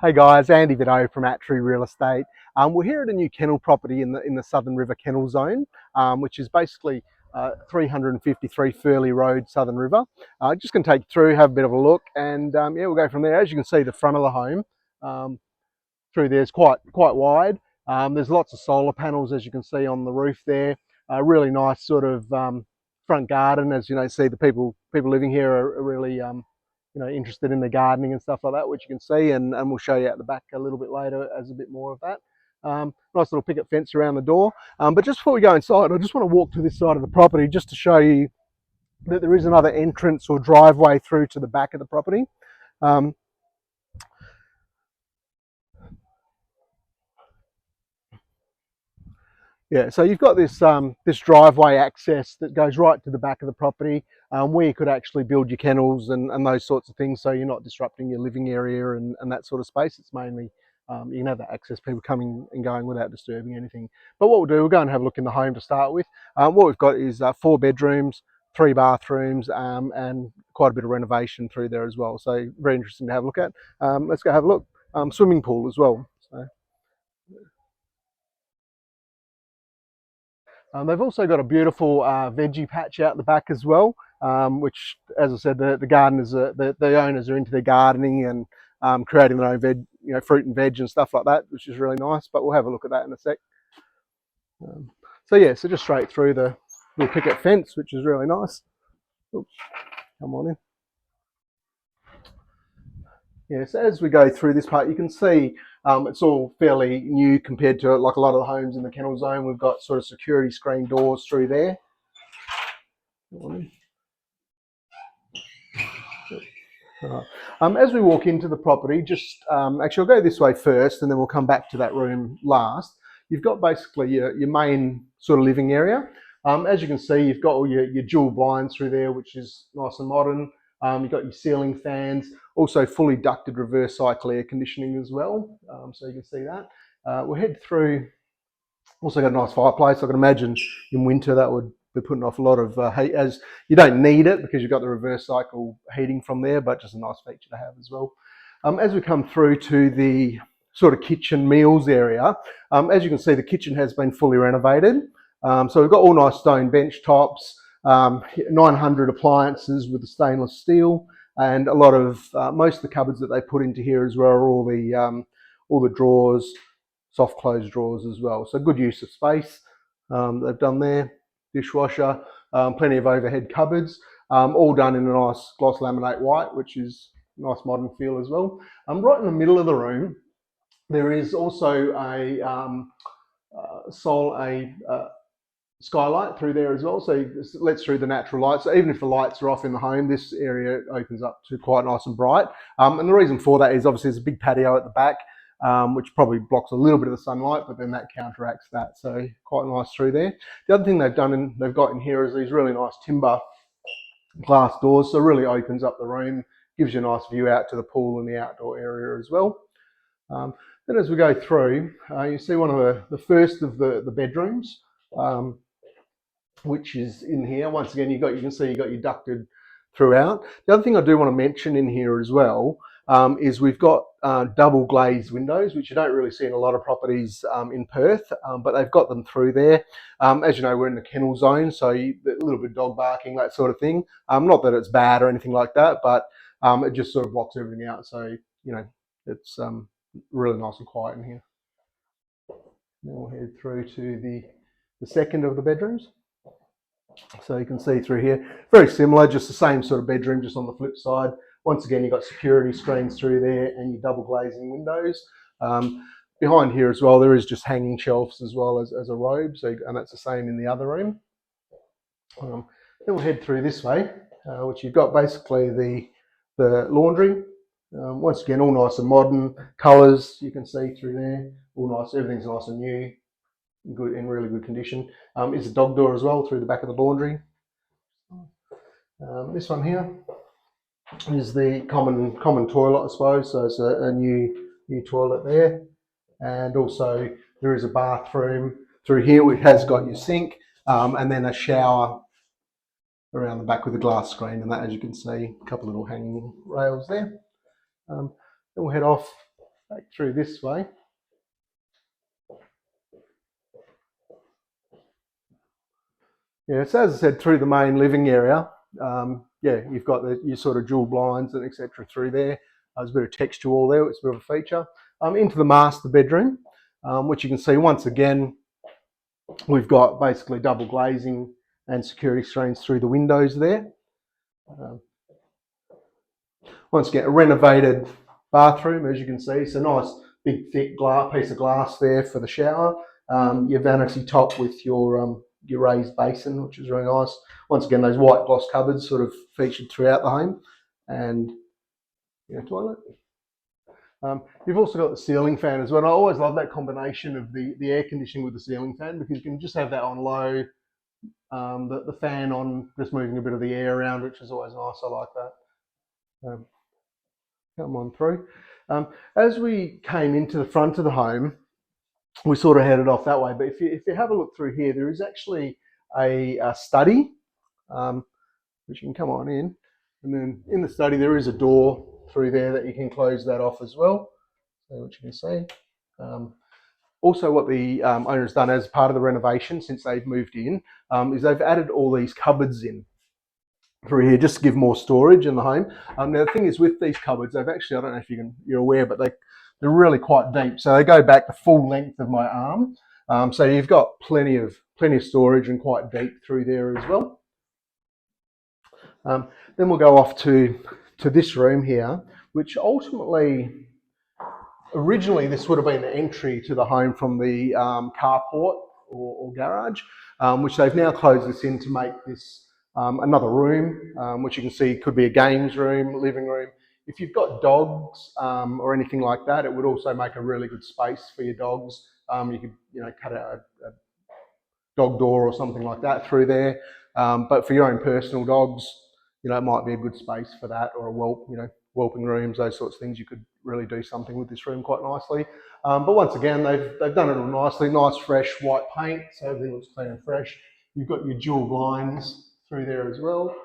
Hey guys, Andy Vido from Attree Real Estate. We're here at a new kennel property in the Southern River Kennel Zone, which is basically 353 Furley Road, Southern River. Just going to take you through, have a bit of a look, and yeah, we'll go from there. As you can see, the front of the home um, through there is quite wide. There's lots of solar panels, as you can see on the roof there. Really nice sort of front garden. As you know, see the people living here are really interested in the gardening and stuff like that, which you can see, and we'll show you at the back a little bit later as a bit more of that. Nice little picket fence around the door. But just before we go inside, I just want to walk to this side of the property just to show you that there is another entrance or driveway through to the back of the property. Um, Yeah, so you've got this driveway access that goes right to the back of the property, where you could actually build your kennels and those sorts of things, so you're not disrupting your living area and that sort of space. It's mainly you can have that access, people coming and going without disturbing anything. But what we'll do, we'll go and have a look in the home to start with. What we've got is 4 bedrooms, 3 bathrooms, and quite a bit of renovation through there as well. So very interesting to have a look at. Let's go have a look. Swimming pool as well. So. They've also got a beautiful veggie patch out the back as well, which, as I said, the gardeners, the owners are into their gardening and creating their own fruit and veg and stuff like that, which is really nice. But we'll have a look at that in a sec. Um, so yeah, so just straight through the little picket fence, which is really nice. Oops, come on in. Yeah, so as we go through this part, you can see it's all fairly new compared to like a lot of the homes in the kennel zone. We've got sort of security screen doors through there. As we walk into the property, just actually I'll go this way first and then we'll come back to that room last. You've got basically your main sort of living area. As you can see, you've got all your dual blinds through there, which is nice and modern. You've got your ceiling fans, also fully ducted reverse cycle air conditioning as well, so you can see that. We'll head through. Also got a nice fireplace. I can imagine in winter that would be putting off a lot of heat, as you don't need it because you've got the reverse cycle heating from there, but just a nice feature to have as well. As we come through to the sort of kitchen meals area, as you can see, the kitchen has been fully renovated. So we've got all nice stone bench tops, 900 appliances with the stainless steel, and a lot of most of the cupboards that they put into here as well are all the drawers, soft close drawers as well. So good use of space they've done there. Dishwasher, plenty of overhead cupboards, all done in a nice gloss laminate white, which is a nice modern feel as well. Right in the middle of the room, there is also a skylight through there as well, so it lets through the natural light. So even if the lights are off in the home, this area opens up to quite nice and bright. And the reason for that is obviously there's a big patio at the back, which probably blocks a little bit of the sunlight, but then that counteracts that. So quite nice through there. The other thing they've got in here is these really nice timber glass doors, so it really opens up the room, gives you a nice view out to the pool and the outdoor area as well. Then as we go through, you see one of the first of the bedrooms, which is in here. Once again, you can see you've got your ducted throughout. The other thing I do want to mention in here as well is we've got double glazed windows, which you don't really see in a lot of properties in Perth, but they've got them through there. As you know, we're in the kennel zone, so a little bit of dog barking, that sort of thing. Not that it's bad or anything like that, but it just sort of blocks everything out. So, it's really nice and quiet in here. Then we'll head through to the second of the bedrooms. So you can see through here, very similar, just the same sort of bedroom, just on the flip side. Once again, you've got security screens through there and your double glazing windows. Behind here as well, there is just hanging shelves as well as a robe, and that's the same in the other room. Then we'll head through this way, which you've got basically the laundry. Once again, all nice and modern colours you can see through there. All nice, everything's nice and new, good, in really good condition. Is a dog door as well through the back of the laundry. This one here is the common toilet, I suppose. So it's a new toilet there, and also there is a bathroom through here which has got your sink, and then a shower around the back with a glass screen, and that, as you can see, a couple of little hanging rails there. Then we'll head off back through this way. Yeah, so as I said, through the main living area, yeah, you've got your sort of dual blinds and etc. through there. There's a bit of texture all there, it's a bit of a feature. Into the master bedroom, which you can see once again, we've got basically double glazing and security screens through the windows there. Once again, a renovated bathroom, as you can see. It's a nice big thick piece of glass there for the shower. Your vanity top with your raised basin, which is really nice. Once again, those white gloss cupboards sort of featured throughout the home, and your toilet. You've also got the ceiling fan as well. And I always love that combination of the air conditioning with the ceiling fan, because you can just have that on low, the fan on, just moving a bit of the air around, which is always nice. I like that. Come on through. As we came into the front of the home, we sort of headed off that way. But if you have a look through here, there is actually a study, which you can come on in. And then in the study, there is a door through there that you can close that off as well. So what you can see. Also, what the owner has done as part of the renovation since they've moved in is they've added all these cupboards in through here just to give more storage in the home. Now the thing is with these cupboards, they've actually, I don't know if you're aware, but they're really quite deep. So they go back the full length of my arm. So you've got plenty of storage and quite deep through there as well. Then we'll go off to this room here, which ultimately, originally this would have been the entry to the home from the carport or garage, which they've now closed this in to make this another room, which you can see could be a games room, living room. If you've got dogs or anything like that, it would also make a really good space for your dogs. You could, cut out a dog door or something like that through there. But for your own personal dogs, it might be a good space for that, or a whelping rooms, those sorts of things. You could really do something with this room quite nicely. But once again, they've done it all nicely. Nice fresh white paint, so everything looks clean and fresh. You've got your dual blinds through there as well,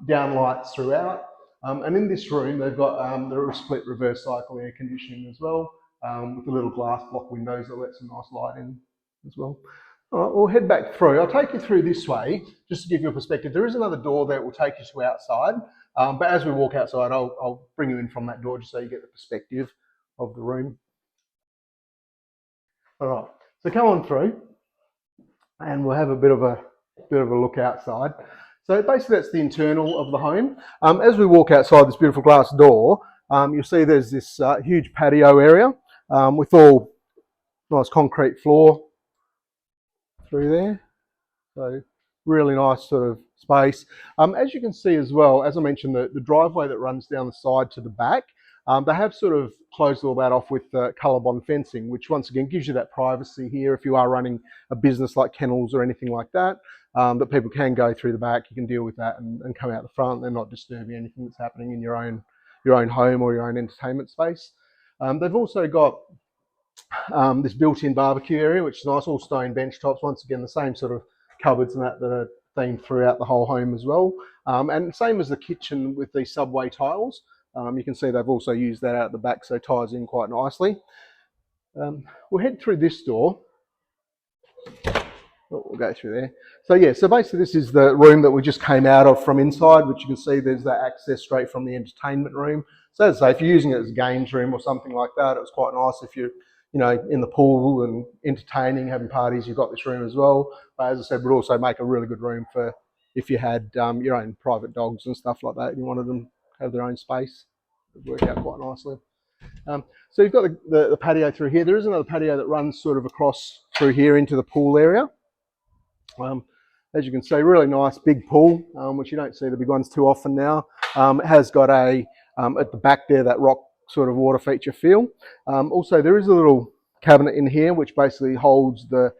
down lights throughout. And in this room, they've got the split reverse cycle air conditioning as well, with the little glass block windows that let some nice light in as well. All right, we'll head back through. I'll take you through this way, just to give you a perspective. There is another door that will take you to outside, but as we walk outside, I'll bring you in from that door just so you get the perspective of the room. All right, so come on through, and we'll have a bit of a look outside. So basically, that's the internal of the home. As we walk outside this beautiful glass door, you'll see there's this huge patio area with all nice concrete floor through there. So really nice sort of space. As you can see as well, as I mentioned, the driveway that runs down the side to the back, they have sort of closed all that off with ColourBond fencing, which once again gives you that privacy here if you are running a business like kennels or anything like that, that people can go through the back. You can deal with that and come out the front. They're not disturbing anything that's happening in your own home or your own entertainment space. They've also got this built-in barbecue area, which is nice, all stone bench tops. Once again, the same sort of cupboards and that are themed throughout the whole home as well. And same as the kitchen with these subway tiles. You can see they've also used that out at the back, so it ties in quite nicely. We'll head through this door. We'll go through there. So yeah, so basically this is the room that we just came out of from inside, which you can see there's that access straight from the entertainment room. So as I say, if you're using it as a games room or something like that, it was quite nice. If you're in the pool and entertaining, having parties, you've got this room as well. But as I said, would also make a really good room for if you had your own private dogs and stuff like that, and you wanted them to have their own space. It would work out quite nicely. So you've got the patio through here. There is another patio that runs sort of across through here into the pool area. As you can see, really nice big pool, which you don't see the big ones too often now. It has got at the back there, that rock sort of water feature feel. Also, there is a little cabinet in here which basically holds the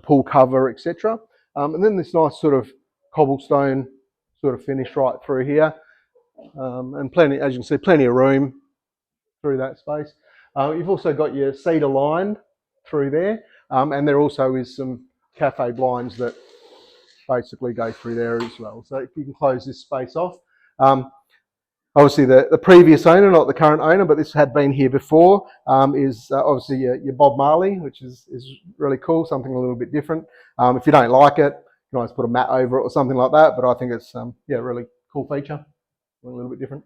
pool cover, etc. And then this nice sort of cobblestone sort of finish right through here, and plenty, as you can see, plenty of room through that space. You've also got your cedar lined through there, and there also is some cafe blinds that basically go through there as well. So if you can close this space off. Obviously, the previous owner, not the current owner, but this had been here before, is obviously your Bob Marley, which is really cool, something a little bit different. If you don't like it, you can always put a mat over it or something like that, but I think it's yeah, a really cool feature, a little bit different.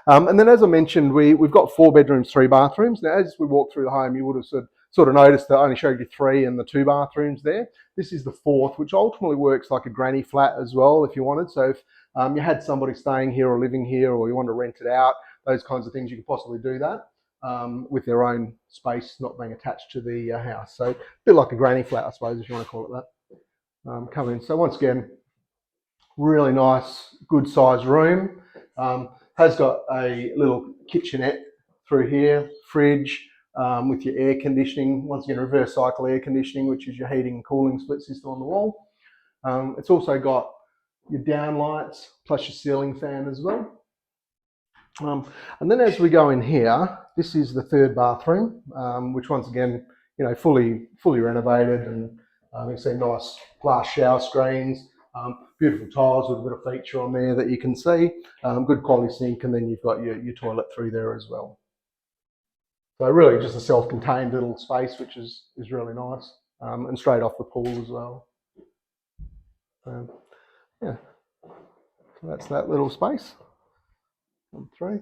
And then, as I mentioned, we've got 4 bedrooms, 3 bathrooms. Now, as we walk through the home, you would have sort of noticed that I only showed you 3 and the 2 bathrooms there. This is the 4th, which ultimately works like a granny flat as well, if you wanted. So if you had somebody staying here or living here, or you want to rent it out, those kinds of things, you could possibly do that with their own space, not being attached to the house. So a bit like a granny flat, I suppose, if you want to call it that. Come in. So once again, really nice, good sized room. Has got a little kitchenette through here, fridge with your air conditioning. Once again, reverse cycle air conditioning, which is your heating and cooling split system on the wall. It's also got your down lights plus your ceiling fan as well. And then as we go in here, this is the 3rd bathroom, which once again, you know, fully renovated, and you can see nice glass shower screens, beautiful tiles with a bit of feature on there that you can see, good quality sink, and then you've got your toilet through there as well. So really just a self-contained little space, which is really nice, and straight off the pool as well. Yeah, so that's that little space. 1, 3.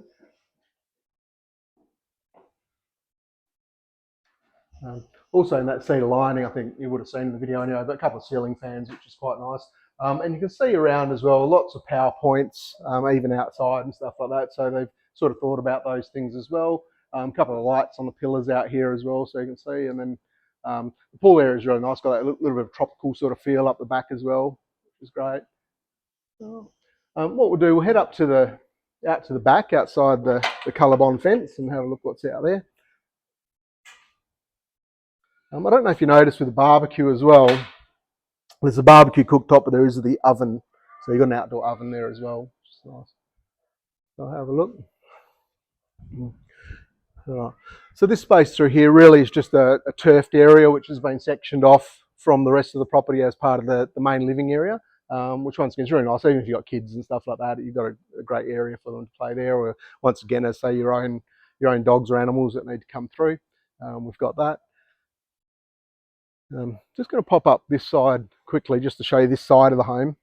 Also in that cedar lining, I think you would have seen in the video anyway, but a couple of ceiling fans, which is quite nice. And you can see around as well, lots of power points, even outside and stuff like that. So they've sort of thought about those things as well. A couple of lights on the pillars out here as well, so you can see. And then the pool area is really nice, got that little bit of tropical sort of feel up the back as well, which is great. What we'll do, we'll head up to out to the back, outside the Colorbond fence, and have a look what's out there. I don't know if you noticed with the barbecue as well, there's a barbecue cooktop, but there is the oven. So you've got an outdoor oven there as well, which is nice. So I'll have a look. Right. So this space through here really is just a turfed area which has been sectioned off from the rest of the property as part of the main living area, which once again is really nice. Even if you've got kids and stuff like that, you've got a great area for them to play there, or once again, as say your own dogs or animals that need to come through. We've got that. Just going to pop up this side quickly just to show you this side of the home.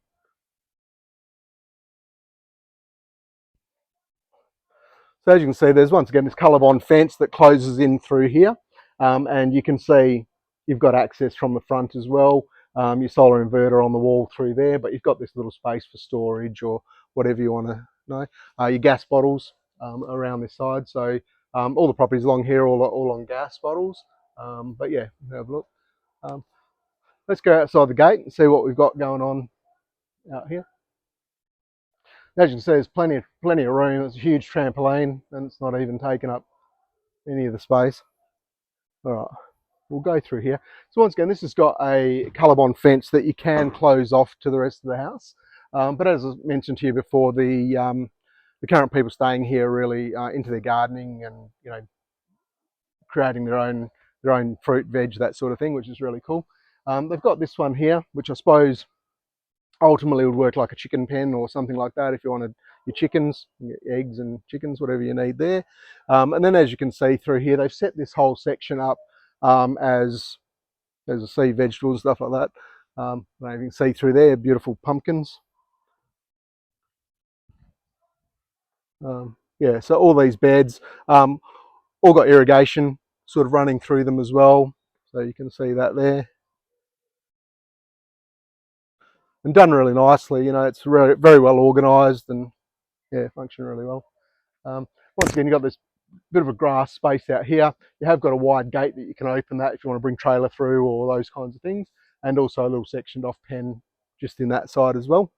So as you can see, there's once again this Colorbond fence that closes in through here, and you can see you've got access from the front as well. Your solar inverter on the wall through there, but you've got this little space for storage or whatever you want to know. Your gas bottles around this side. So all the properties along here all on gas bottles. But yeah, have a look. Let's go outside the gate and see what we've got going on out here. As you can see, there's plenty of room. It's a huge trampoline, and it's not even taking up any of the space. All right, we'll go through here. So once again, this has got a Colorbond fence that you can close off to the rest of the house. But as I mentioned to you before, the current people staying here are really into their gardening and creating their own fruit, veg, that sort of thing, which is really cool. They've got this one here, which I suppose ultimately would work like a chicken pen or something like that if you wanted your chickens, your eggs and chickens, whatever you need there. And then as you can see through here, they've set this whole section up as I see vegetables, stuff like that. You can see through there, beautiful pumpkins. Yeah, so all these beds, all got irrigation sort of running through them as well. So you can see that there. And done really nicely, it's very well organised and yeah, function really well. Once again, you've got this bit of a grass space out here. You have got a wide gate that you can open that if you want to bring trailer through or those kinds of things, and also a little sectioned off pen just in that side as well.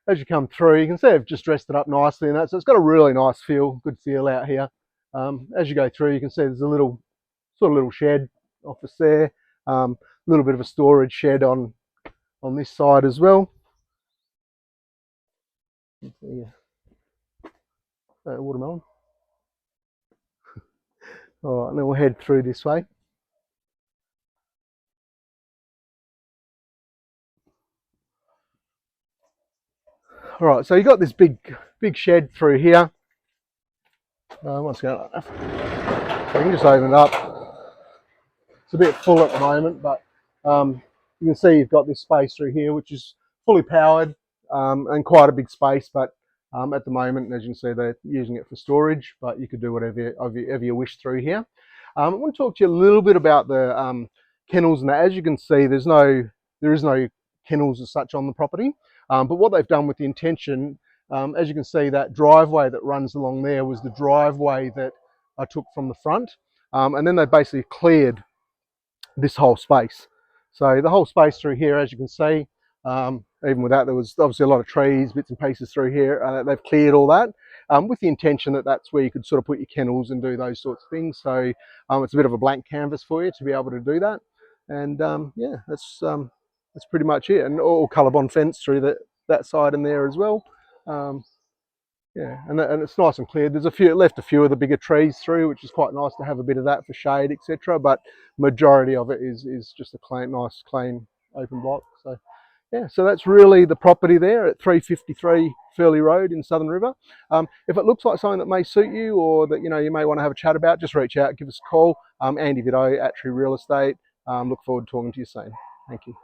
As you come through, you can see I've just dressed it up nicely and that, so it's got a really nice good feel out here. As you go through, you can see there's a little shed office there, a little bit of a storage shed on this side as well. Yeah. Watermelon. All right, and then we'll head through this way. All right, so you got this big shed through here. What's going on? So you can just open it up. It's a bit full at the moment, but you can see you've got this space through here, which is fully powered and quite a big space. But at the moment, as you can see, they're using it for storage, but you could do whatever you wish through here. I want to talk to you a little bit about the kennels. Now, as you can see, there is no kennels as such on the property. But what they've done with the intention, as you can see, that driveway that runs along there was the driveway that I took from the front. And then they basically cleared this whole space. So the whole space through here, as you can see, even without, there was obviously a lot of trees, bits and pieces through here. They've cleared all that with the intention that that's where you could sort of put your kennels and do those sorts of things. So it's a bit of a blank canvas for you to be able to do that. And yeah, that's pretty much it. And all colour-bond fence through that side in there as well. Yeah, and it's nice and clear. There's left a few of the bigger trees through, which is quite nice to have a bit of that for shade, etc. But majority of it is just a nice, clean, open block. So yeah, so that's really the property there at 353 Furley Road in Southern River. If it looks like something that may suit you, or that you may want to have a chat about, just reach out, give us a call. Andy Vidot at Tree Real Estate. Look forward to talking to you soon. Thank you.